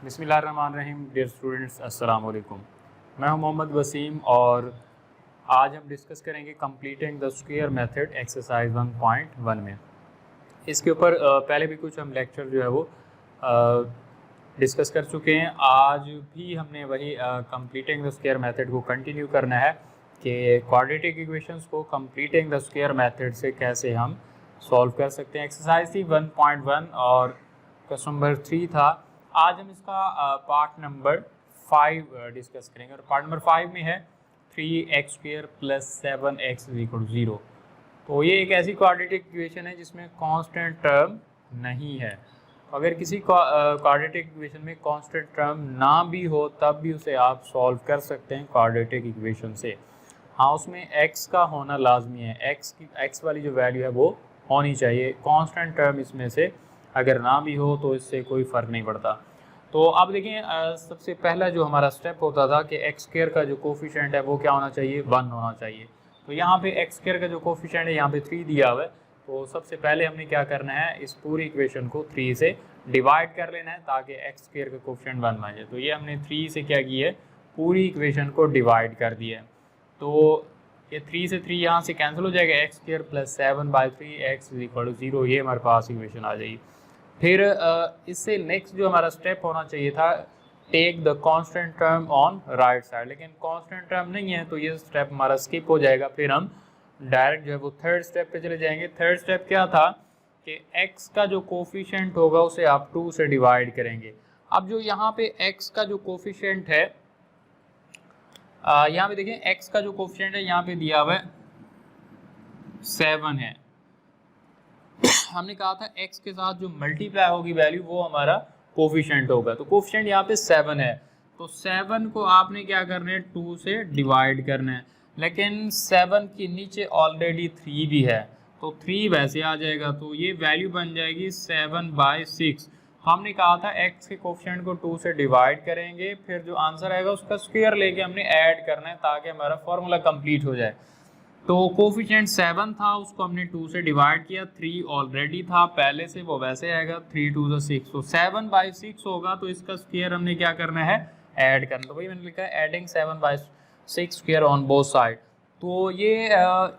बिस्मिल्लाहिर्रहमानिर्रहीम। Dear students, अस्सलाम वालेकुम। मैं हूं मोहम्मद वसीम और आज हम डिस्कस करेंगे completing the square method exercise 1.1 में। इसके ऊपर पहले भी कुछ हम लेक्चर जो है वो डिस्कस कर चुके हैं। आज भी हमने वही कंप्लीटिंग द स्क्वायर मेथड को कंटिन्यू करना है कि क्वाड्रेटिक इक्वेशंस को कंप्लीटिंग द स्क्वायर मेथड से कैसे हम सॉल्व कर सकते हैं। एक्सरसाइज थी 1.1 और क्वेश्चन नंबर 3 था। आज हम इसका पार्ट नंबर 5 डिस्कस करेंगे और पार्ट नंबर 5 में है 3x² + 7x = 0। तो ये एक ऐसी क्वाड्रेटिक इक्वेशन है जिसमें कांस्टेंट टर्म नहीं है। अगर किसी क्वाड्रेटिक इक्वेशन में कांस्टेंट टर्म ना भी हो तब भी उसे आप सॉल्व कर सकते हैं क्वाड्रेटिक इक्वेशन से। हाँ, उसमें x का होना लाजमी है। x वाली जो वैल्यू है वो होनी चाहिए। कांस्टेंट टर्म इसमें से अगर ना भी हो तो इससे कोई फ़र्क नहीं पड़ता। तो अब देखें, सबसे पहला जो हमारा स्टेप होता था कि x² का जो कोफिशिएंट है वो क्या होना चाहिए, 1 होना चाहिए। तो यहाँ पे x² का जो कोफिशिएंट है यहाँ पे 3 दिया हुआ है। तो सबसे पहले हमने क्या करना है, इस पूरी इक्वेशन को 3 से डिवाइड कर लेना है ताकि x² का कोफिशिएंट 1 बन जाए। तो ये हमने 3 से क्या किया है, पूरी इक्वेशन को डिवाइड कर दिया है। तो ये 3 से 3 यहाँ से कैंसिल हो जाएगा, x² + 7/3x = 0। ये हमारे पास इक्वेशन आ जाएगी। फिर इससे नेक्स्ट जो हमारा स्टेप होना चाहिए था, take the constant term on right side, लेकिन कांस्टेंट टर्म नहीं है तो ये स्टेप हमारा स्किप हो जाएगा। फिर हम डायरेक्ट जो है वो थर्ड स्टेप पे चले जाएंगे। थर्ड स्टेप क्या था कि x का जो कोफिशिएंट होगा उसे आप 2 से डिवाइड करेंगे। अब जो यहाँ पे x का जो कोफिशिएंट है, यहाँ पे देखें x का जो कोफिशिएंट है यहाँ पे दिया हुआ है 7 है। हमने कहा था x के साथ जो मल्टीप्लाई होगी वैल्यू वो हमारा कोफिशिएंट होगा। तो कोफिशिएंट यहाँ पे 7 है, तो 7 को आपने क्या करना है, 2 से डिवाइड करना है। लेकिन 7 के नीचे ऑलरेडी 3 भी है तो 3 वैसे आ जाएगा, तो ये वैल्यू बन जाएगी 7/6। हमने कहा था x के कोफिशिएंट को 2 से डिवाइड करेंगे, फिर जो आंसर आएगा उसका स्क्वायर लेके हमने ऐड करना है ताकि हमारा फॉर्मूला कंप्लीट हो जाए। तो कोफिशिएंट 7 था, उसको हमने 2 से डिवाइड किया, 3 ऑलरेडी था पहले से, वो वैसे आएगा 3 × 2 = 6। तो 7/6 होगा, तो इसका स्क्वायर हमने क्या करना है, ऐड करना। तो वही मैंने लिखा है adding 7/6 square on both side. तो ये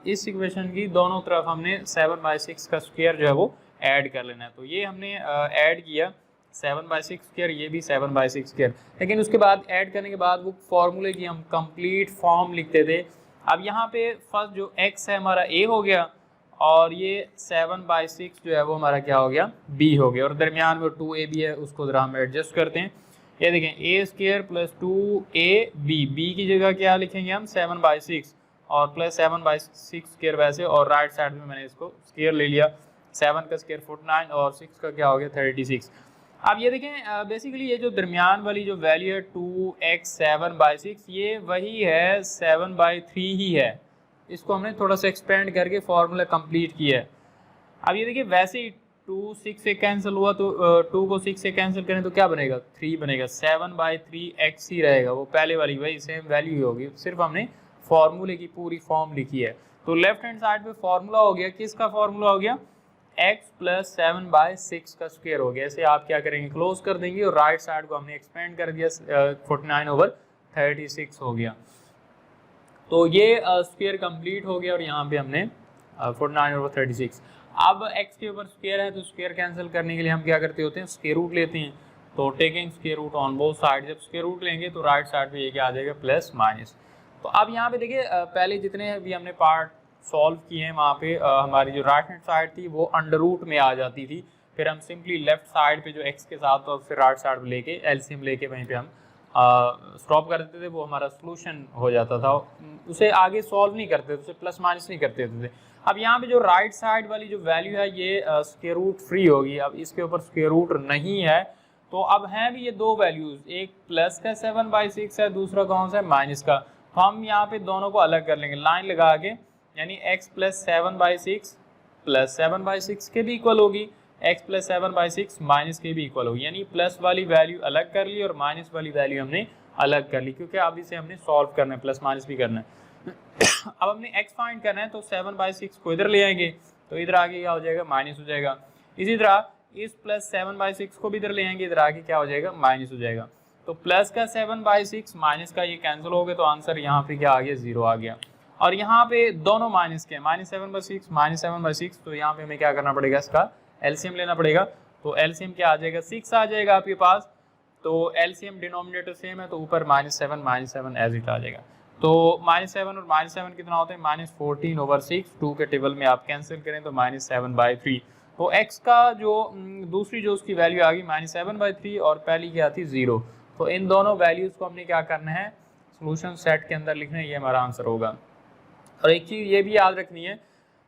इस इक्वेशन की दोनों तरफ हमने 7/6 का स्क्वायर जो है वो ऐड कर लेना है। तो ये हमने ऐड किया 7/6 स्क्वायर, ये भी 7/6 स्क्वायर। लेकिन उसके बाद ऐड करने के बाद वो फॉर्मूले की हम कंप्लीट फॉर्म लिखते थे। अब यहाँ पे फर्स्ट जो x है हमारा a हो गया और ये 7/6 जो है वो हमारा क्या हो गया, b हो गया, और दरमियान में 2ab है, उसको ज़रा हम एडजस्ट करते हैं। ये देखें a² + 2ab, b की जगह क्या लिखेंगे हम, 7/6 और प्लस 7/6 स्क्वायर वैसे, और राइट साइड में मैंने इसको स्क्वायर ले लिया। 7 का स्क्वायर 49 और 6 का क्या हो गया 36। अब ये देखें बेसिकली ये जो दरमियान वाली जो वैल्यू है 2x 7/6, ये वही है 7/3 ही है। इसको हमने थोड़ा सा एक्सपेंड करके फॉर्मूला कंप्लीट किया है। अब ये देखिए वैसे ही 2 6 से कैंसिल हुआ, तो 2 को 6 से कैंसिल करें तो क्या बनेगा, 3 बनेगा। 7/3x ही रहेगा, वो पहले वाली वही सेम वैल्यू ही होगी, सिर्फ हमने फॉर्मूले की पूरी फॉर्म लिखी है। तो लेफ्ट हैंड साइड पे फॉर्मूला हो गया, किसका फॉर्मूला हो गया, x + 7/6 का स्क्वायर हो गया। ऐसे आप क्या करेंगे, क्लोज कर देंगे और राइट साइड को हमने एक्सपेंड कर दिया, 49/36 हो गया। तो ये स्क्वायर कंप्लीट हो गया और यहाँ पे हमने 49/36। अब x के ऊपर स्क्वायर है तो स्क्वायर कैंसिल करने के लिए हम क्या करते होते हैं, स्क्वायर रूट लेते हैं। तो taking square root on both side, जब स्क्वायर रूट लेंगे तो राइट साइड पे ये क्या आ जाएगा, +-। तो अब यहाँ पे देखिए पहले जितने भी हमने पार्ट सॉल्व किए हैं वहाँ पे हमारी जो राइट हैंड साइड थी वो अंडर रूट में आ जाती थी। फिर हम सिंपली लेफ्ट साइड पे जो x के साथ और फिर राइट साइड पे लेके एलसीएम लेके वहीं पे हम स्टॉप कर देते थे, वो हमारा सोल्यूशन हो जाता था। उसे आगे सॉल्व नहीं करते थे, उसे +- नहीं करते थे। अब यहाँ पे जो राइट साइड वाली जो वैल्यू है ये स्क्वायर रूट फ्री होगी। अब इसके ऊपर स्क्वायर रूट नहीं है, तो अब हैं भी ये दो वैल्यूज, एक प्लस का 7/6 है, दूसरा कौन सा है, माइनस का। तो हम यहाँ पे दोनों को अलग कर लेंगे लाइन लगा के, यानी x + 7/6 + 7/6 के भी इक्वल होगी, x + 7/6 माइनस के भी इक्वल होगी। यानी प्लस वाली वैल्यू अलग कर ली और माइनस वाली वैल्यू हमने अलग कर ली, क्योंकि अब इसे हमने सॉल्व करना है, +- भी करना है। अब हमने x फाइंड करना है तो 7/6 को इधर ले आएंगे तो इधर आगे क्या हो जाएगा, माइनस हो जाएगा। इसी तरह इस प्लस 7/6 को भी इधर ले आएंगे, इधर आके क्या हो जाएगा माइनस हो जाएगा। तो प्लस का 7/6 माइनस का ये कैंसिल हो गया, तो आंसर यहाँ पे क्या आ गया 0 आ गया। और यहाँ पे दोनों माइनस के -7/6 -7/6, तो यहाँ पे हमें क्या करना पड़ेगा, इसका एलसीएम लेना पड़ेगा। तो एलसीएम क्या आ जाएगा 6 आ जाएगा आपके पास। तो एलसीएम डिनोमिनेटर सेम है तो ऊपर -7 एज इट आ जाएगा। तो -7 और -7 कितना होता है -14/6, 2 के टेबल में आप कैंसिल करें तो -7/3। तो x का जो दूसरी जो उसकी वैल्यू आ गई -7/3 और पहली क्या थी 0। तो इन दोनों वैल्यूज को हमने क्या करना है सोल्यूशन सेट के अंदर लिखना है, ये हमारा आंसर होगा। और एक चीज़ ये भी याद रखनी है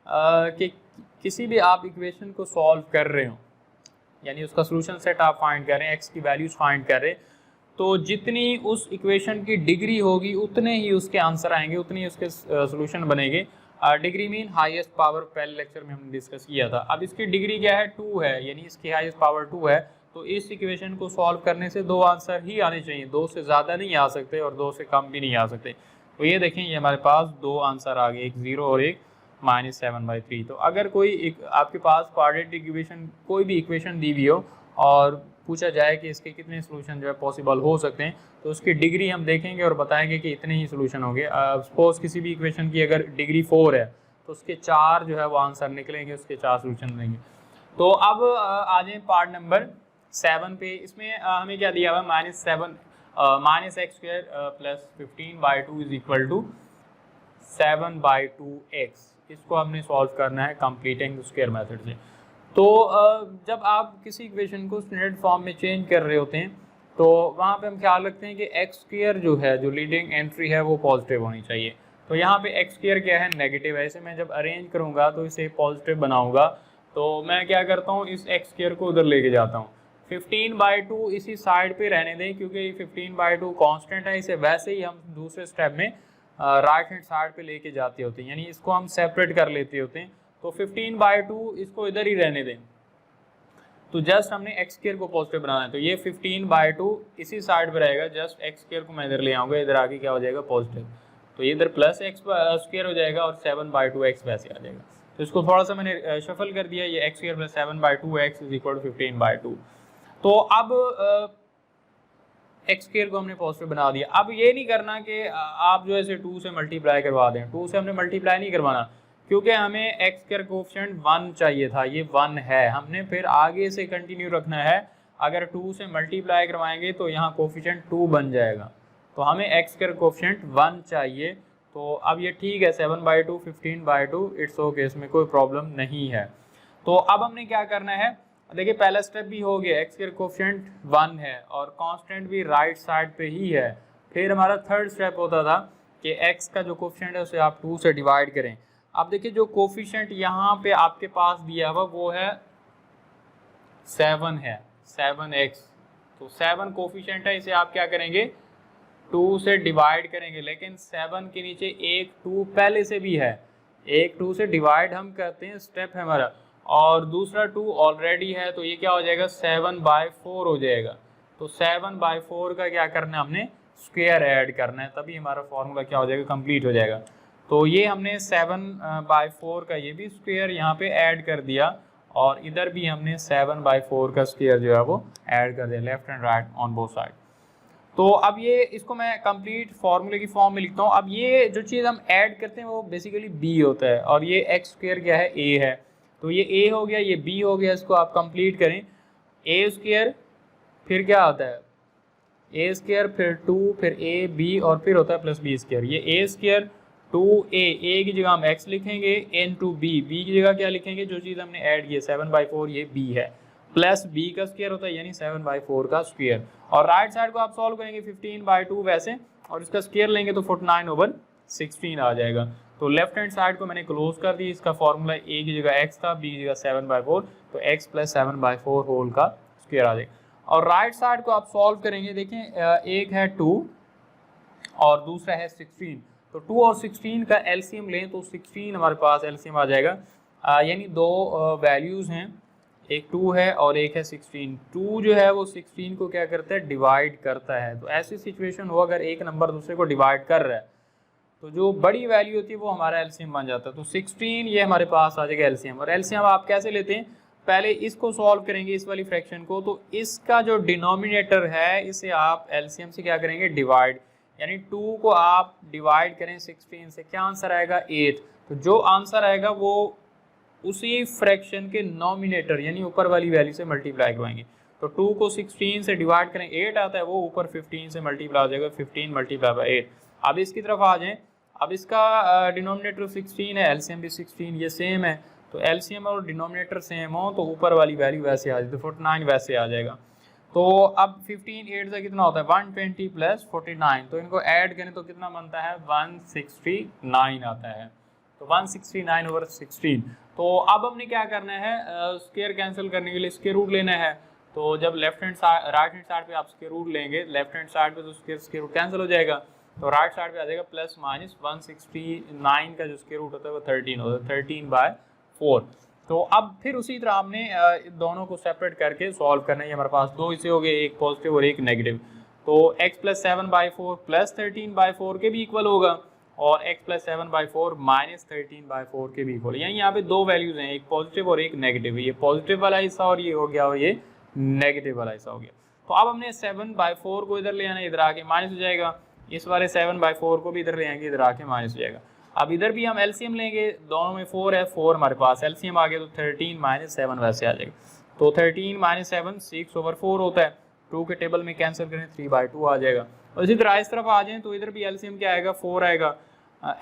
कि किसी भी आप इक्वेशन को सॉल्व कर रहे हो, यानी उसका सोल्यूशन सेट आप फाइंड कर रहे हैं, एक्स की वैल्यूज फाइंड कर रहे हैं, तो जितनी उस इक्वेशन की डिग्री होगी उतने ही उसके आंसर आएंगे, उतनी उसके सोल्यूशन बनेंगे। डिग्री मीन हाईएस्ट पावर, पहले लेक्चर में हमने डिस्कस किया था। अब इसकी डिग्री क्या है 2 है, यानी इसकी हाईएस्ट पावर 2 है। तो इस इक्वेशन को सॉल्व करने से 2 आंसर ही आने चाहिए, 2 से ज़्यादा नहीं आ सकते और 2 से कम भी नहीं आ सकते। तो ये देखें ये हमारे पास 2 आंसर आ गए, एक 0 और एक -7/3। तो अगर कोई आपके पास क्वाड्रेटिक इक्वेशन कोई भी इक्वेशन दी हुई हो और पूछा जाए कि इसके कितने सोल्यूशन जो है पॉसिबल हो सकते हैं, तो उसकी डिग्री हम देखेंगे और बताएंगे कि इतने ही सोल्यूशन होंगे। सपोज किसी भी इक्वेशन की अगर डिग्री 4 है तो उसके 4 जो है वो आंसर निकलेंगे, उसके 4 सोल्यूशन देंगे। तो अब आ जाए पार्ट नंबर 7 पे। इसमें हमें क्या दिया हुआ है -x² + 15/2 = 7/2x। इसको हमने सॉल्व करना है कंप्लीटिंग स्क्वायर मेथड से। तो जब आप किसी इक्वेशन को स्टैंडर्ड फॉर्म में चेंज कर रहे होते हैं तो वहाँ पे हम ख्याल रखते हैं कि x² जो है, जो लीडिंग एंट्री है, वो पॉजिटिव होनी चाहिए। तो यहाँ पे x² क्या है नेगेटिव है। इसे मैं जब अरेंज करूँगा तो इसे पॉजिटिव बनाऊँगा, तो मैं क्या करता हूँ इस x² को उधर लेके जाता हूँ। 15/2 इसी साइड पे रहने दें क्योंकि 15/2 कांस्टेंट है, इसे वैसे ही हम दूसरे स्टेप में राइट हैंड साइड पे लेके जाते होते हैं, यानी इसको हम सेपरेट कर लेते होते हैं। तो 15/2 इसको इधर ही रहने दें। तो जस्ट हमने x² को पॉजिटिव बनाना है, तो ये 15/2 इसी साइड पे रहेगा। जस्ट x² को मैं इधर ले आऊँगा, इधर आके क्या हो जाएगा पॉजिटिव, तो ये इधर +x² हो जाएगा और 7/2x वैसे आ जाएगा। तो इसको थोड़ा सा मैंने शफल कर दिया, ये x² + 7/2x = 15/2। तो अब x² को हमने पॉजिटिव बना दिया। अब ये नहीं करना कि आप जो है इसे 2 से मल्टीप्लाई करवा दें, 2 से हमने मल्टीप्लाई नहीं करवाना क्योंकि हमें x² कोएफिशिएंट 1 चाहिए था, ये 1 है। हमने फिर आगे से कंटिन्यू रखना है। अगर 2 से मल्टीप्लाई करवाएंगे तो यहाँ कोएफिशिएंट 2 बन जाएगा, तो हमें x² कोएफिशिएंट 1 चाहिए। तो अब ये ठीक है 7/2 15/2 इट्स ओके, इसमें कोई प्रॉब्लम नहीं है। तो अब हमने क्या करना है, देखिए पहला स्टेप भी हो गया, x² कोएफिशिएंट 1 है और कांस्टेंट भी राइट साइड पे ही है। फिर हमारा थर्ड स्टेप होता था कि x का जो कोएफिशिएंट है उसे आप 2 से डिवाइड करें। अब देखिए जो कोएफिशिएंट यहाँ पे आपके पास दिया हुआ वो है 7 है, 7x। तो 7 कोएफिशिएंट है, इसे आप क्या करेंगे 2 से डिवाइड करेंगे। लेकिन 7 के नीचे एक 2 पहले से भी है, एक 2 से डिवाइड हम करते हैं, स्टेप है हमारा, और दूसरा 2 ऑलरेडी है, तो ये क्या हो जाएगा 7/4 हो जाएगा। तो 7/4 का क्या करना है हमने स्क्वायर ऐड करना है, तभी हमारा फॉर्मूला क्या हो जाएगा कंप्लीट हो जाएगा। तो ये हमने 7/4 का ये भी स्क्वायर यहाँ पे ऐड कर दिया और इधर भी हमने 7/4 का स्क्वायर जो है वो ऐड कर दिया, left and right on both side. तो अब ये इसको मैं कंप्लीट फार्मूले की फॉर्म में लिखता हूँ। अब ये जो चीज़ हम ऐड करते हैं वो बेसिकली b होता है और ये x² क्या है a है। तो ये a हो गया, ये b हो गया, इसको आप कंप्लीट करें। a² फिर क्या होता है a² फिर 2 फिर a b और फिर होता है +b²। ये a² 2a, a की जगह हम x लिखेंगे, into b, b की जगह क्या लिखेंगे जो चीज़ हमने ऐड की है 7/4 ये b है, प्लस b का स्क्वायर होता है यानी 7/4 का स्क्वायर। और राइट साइड को आप सॉल्व करेंगे 15/2 वैसे और इसका स्क्वायर लेंगे तो 49/16 आ जाएगा। तो लेफ्ट हैंड साइड को मैंने क्लोज कर दी, इसका फॉर्मूला a की जगह x था, b की जगह 7/4, तो x + 7/4 होल का स्क्वायर आ जाएगा। और राइट साइड को आप सॉल्व करेंगे, देखें एक है 2 और दूसरा है 16, तो 2 और 16 का एलसीएम लें तो 16 हमारे पास एलसीएम आ जाएगा, यानी दो वैल्यूज़ हैं, एक 2 है और एक है 16। 2 जो है वो 16 को क्या करता है डिवाइड करता है। तो ऐसी सिचुएशन हो अगर एक नंबर दूसरे को डिवाइड कर रहा है तो जो बड़ी वैल्यू होती है वो हमारा एलसीएम बन जाता है। तो 16 ये हमारे पास आ जाएगा एलसीएम। और एलसीएम आप कैसे लेते हैं, पहले इसको सॉल्व करेंगे, इस वाली फ्रैक्शन को। तो इसका जो डिनोमिनेटर है इसे आप एलसीएम से क्या करेंगे, डिवाइड, यानी 2 को आप डिवाइड करें 16 से, क्या आंसर आएगा 8। तो जो आंसर आएगा वो उसी फ्रैक्शन के नोमिनेटर यानी ऊपर वाली वैल्यू से मल्टीप्लाई करवाएंगे। तो 2 को 16 से डिवाइड करें 8 आता है, वो ऊपर 15 से मल्टीप्लाई हो जाएगा, 15 मल्टीप्लाई बाय 8। अब इसकी तरफ आ जाएं, अब इसका डिनोमिनेटर 16 है, एलसीएम भी 16, ये सेम है। तो एलसीएम और डिनोमिनेटर सेम हो तो ऊपर वाली वैल्यू वैसे आ जाती है, 49 वैसे आ जाएगा। तो अब 15 8 से कितना होता है 120 प्लस 49, तो इनको ऐड करें तो कितना बनता है 169 आता है। तो 169 ओवर 16। तो अब हमने क्या करना है, स्क्वायर कैंसिल करने के लिए स्क्वायर रूट लेना है। तो जब left hand side right hand side पे आप स्क्वायर रूट लेंगे, लेफ्ट हैंड साइड पे तो स्क्वायर रूट कैंसिल हो जाएगा, तो राइट साइड पे आ जाएगा प्लस माइनस 169 का जो स्क्वायर रूट होता है वो 13 होता है, 13/4। तो अब फिर उसी तरह हमने दोनों को सेपरेट करके सॉल्व करना है। हमारे पास दो इसे हो गए, एक पॉजिटिव और एक नेगेटिव। तो x + 7/4 + 13/4 के भी इक्वल होगा और x + 7/4 - 13/4 के भी इक्वल। यानी यहाँ पे दो वैल्यूज हैं, एक पॉजिटिव और एक नेगेटिव। ये पॉजिटिव वाला हिस्सा और ये हो गया और ये नेगेटिव वाला हिस्सा हो गया। तो अब हमने 7/4 को इधर ले आना, इधर आके माइनस हो जाएगा। इस वाले 7/4 को भी इधर ले आएंगे, इधर आके माइनस हो जाएगा। अब इधर भी हम एलसीएम लेंगे, दोनों में 4 है, 4 हमारे पास एलसीएम आ गया तो 13 - 7 वैसे आ जाएगा। तो 13 - 7 6/4 होता है। 2 के टेबल में कैंसिल करें 3/2 आ जाएगा। और इसी तरह इस तरफ आ जाएं तो इधर भी एलसीएम क्या आएगा 4 आएगा।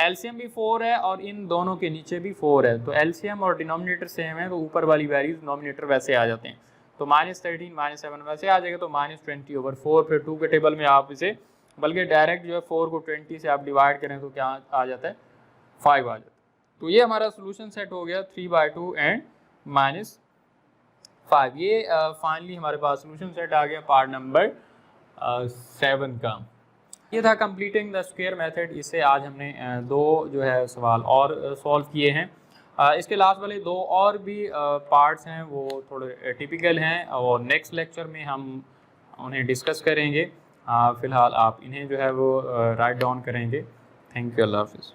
एलसीएम भी 4 है और इन दोनों के नीचे भी 4 है। तो एलसीएम और डिनोमिनेटर सेम है तो ऊपर वाली वैल्यूज डिनोमिनेटर वैसे आ जाते हैं। तो -13 - 7 वैसे आ जाएगा, तो -20/4। फिर 2 के टेबल में आप इसे, बल्कि डायरेक्ट जो है 4 को 20 से आप डिवाइड करें तो क्या आ जाता है 5 आ जाता है। तो ये हमारा सोल्यूशन सेट हो गया 3/2 एंड -5। ये फाइनली हमारे पास सोल्यूशन सेट आ गया पार्ट नंबर 7 का। ये था कंप्लीटिंग द स्क्वायर मेथड। इससे आज हमने दो जो है सवाल और सॉल्व किए हैं। इसके लास्ट वाले दो और भी पार्ट्स हैं वो थोड़े टिपिकल हैं और नेक्स्ट लेक्चर में हम उन्हें डिस्कस करेंगे। फ़िलहाल आप इन्हें जो है वो राइट डाउन करेंगे। थैंक यू, अल्लाह हाफिज़।